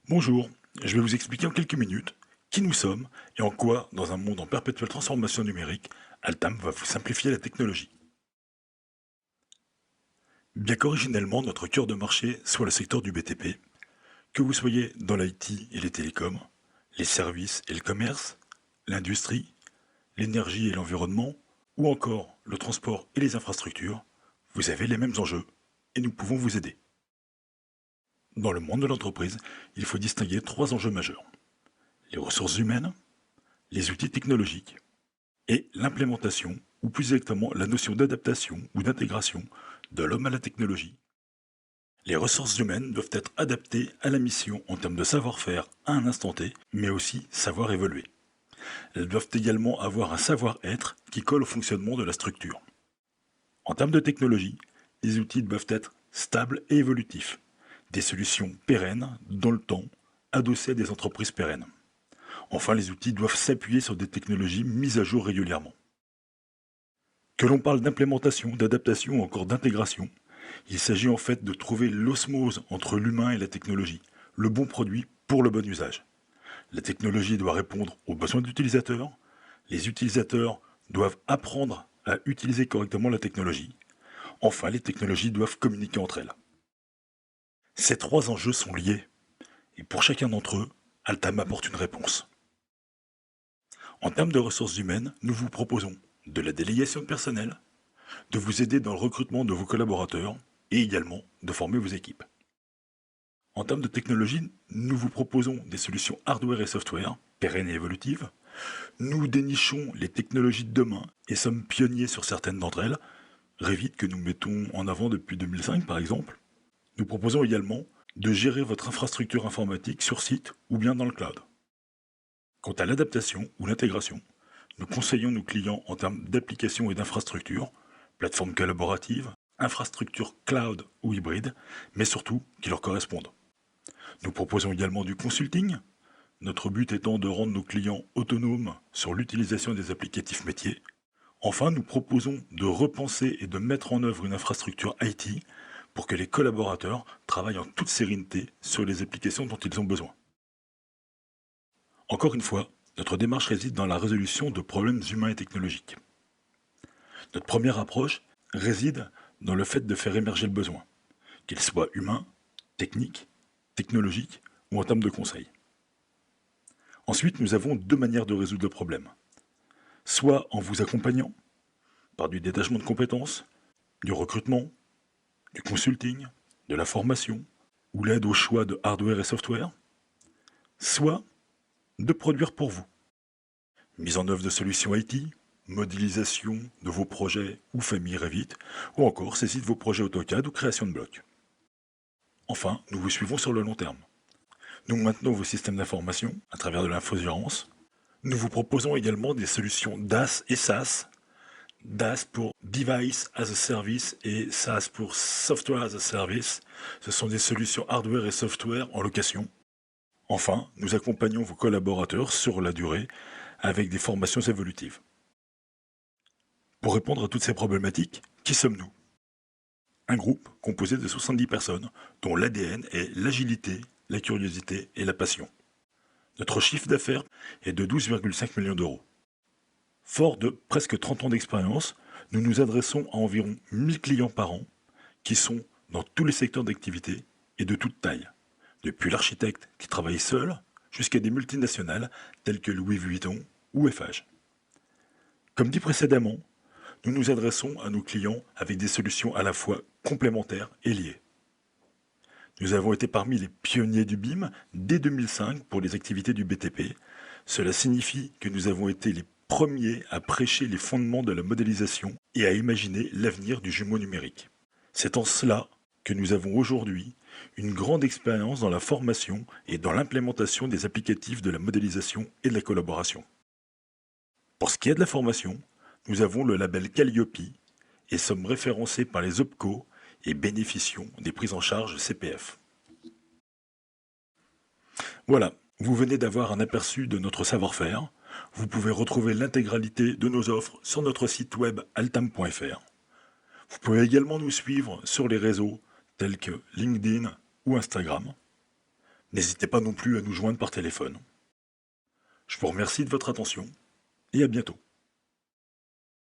Bonjour, je vais vous expliquer en quelques minutes qui nous sommes et en quoi, dans un monde en perpétuelle transformation numérique, Altam va vous simplifier la technologie. Bien qu'originellement notre cœur de marché soit le secteur du BTP, que vous soyez dans l'IT et les télécoms, les services et le commerce, l'industrie, l'énergie et l'environnement, ou encore le transport et les infrastructures, vous avez les mêmes enjeux et nous pouvons vous aider. Dans le monde de l'entreprise, il faut distinguer trois enjeux majeurs. Les ressources humaines, les outils technologiques et l'implémentation, ou plus exactement la notion d'adaptation ou d'intégration de l'homme à la technologie. Les ressources humaines doivent être adaptées à la mission en termes de savoir-faire à un instant T, mais aussi savoir évoluer. Elles doivent également avoir un savoir-être qui colle au fonctionnement de la structure. En termes de technologie, les outils doivent être stables et évolutifs, des solutions pérennes dans le temps, adossées à des entreprises pérennes. Enfin, les outils doivent s'appuyer sur des technologies mises à jour régulièrement. Que l'on parle d'implémentation, d'adaptation ou encore d'intégration, il s'agit en fait de trouver l'osmose entre l'humain et la technologie, le bon produit pour le bon usage. La technologie doit répondre aux besoins de l'utilisateur, les utilisateurs doivent apprendre à utiliser correctement la technologie. Enfin, les technologies doivent communiquer entre elles. Ces trois enjeux sont liés, et pour chacun d'entre eux, Altam apporte une réponse. En termes de ressources humaines, nous vous proposons de la délégation de personnel, de vous aider dans le recrutement de vos collaborateurs et également de former vos équipes. En termes de technologie, nous vous proposons des solutions hardware et software, pérennes et évolutives. Nous dénichons les technologies de demain et sommes pionniers sur certaines d'entre elles, Revit que nous mettons en avant depuis 2005 par exemple. Nous proposons également de gérer votre infrastructure informatique sur site ou bien dans le cloud. Quant à l'adaptation ou l'intégration, nous conseillons nos clients en termes d'applications et d'infrastructures, plateformes collaboratives, infrastructures cloud ou hybrides, mais surtout qui leur correspondent. Nous proposons également du consulting, notre but étant de rendre nos clients autonomes sur l'utilisation des applicatifs métiers. Enfin, nous proposons de repenser et de mettre en œuvre une infrastructure IT pour que les collaborateurs travaillent en toute sérénité sur les applications dont ils ont besoin. Encore une fois, notre démarche réside dans la résolution de problèmes humains et technologiques. Notre première approche réside dans le fait de faire émerger le besoin, qu'il soit humain, technique, technologique ou en termes de conseil. Ensuite, nous avons deux manières de résoudre le problème. Soit en vous accompagnant, par du détachement de compétences, du recrutement, du consulting, de la formation, ou l'aide au choix de hardware et software, soit de produire pour vous. Mise en œuvre de solutions IT, modélisation de vos projets ou familles Revit, ou encore saisie de vos projets AutoCAD ou création de blocs. Enfin, nous vous suivons sur le long terme. Nous maintenons vos systèmes d'information à travers de l'infogérance. Nous vous proposons également des solutions DaaS et SaaS. DaaS pour Device as a Service et SaaS pour Software as a Service. Ce sont des solutions hardware et software en location. Enfin, nous accompagnons vos collaborateurs sur la durée avec des formations évolutives. Pour répondre à toutes ces problématiques, qui sommes-nous? Un groupe composé de 70 personnes, dont l'ADN est l'agilité, la curiosité et la passion. Notre chiffre d'affaires est de 12,5 millions d'euros. Fort de presque 30 ans d'expérience, nous nous adressons à environ 1000 clients par an, qui sont dans tous les secteurs d'activité et de toute taille, depuis l'architecte qui travaille seul jusqu'à des multinationales telles que Louis Vuitton ou Eiffage. Comme dit précédemment, nous nous adressons à nos clients avec des solutions à la fois complémentaires et liées. Nous avons été parmi les pionniers du BIM dès 2005 pour les activités du BTP. Cela signifie que nous avons été les premiers à prêcher les fondements de la modélisation et à imaginer l'avenir du jumeau numérique. C'est en cela que nous avons aujourd'hui une grande expérience dans la formation et dans l'implémentation des applicatifs de la modélisation et de la collaboration. Pour ce qui est de la formation, nous avons le label Calliope et sommes référencés par les OPCO et bénéficions des prises en charge CPF. Voilà, vous venez d'avoir un aperçu de notre savoir-faire. Vous pouvez retrouver l'intégralité de nos offres sur notre site web altam.fr. Vous pouvez également nous suivre sur les réseaux tels que LinkedIn ou Instagram. N'hésitez pas non plus à nous joindre par téléphone. Je vous remercie de votre attention et à bientôt.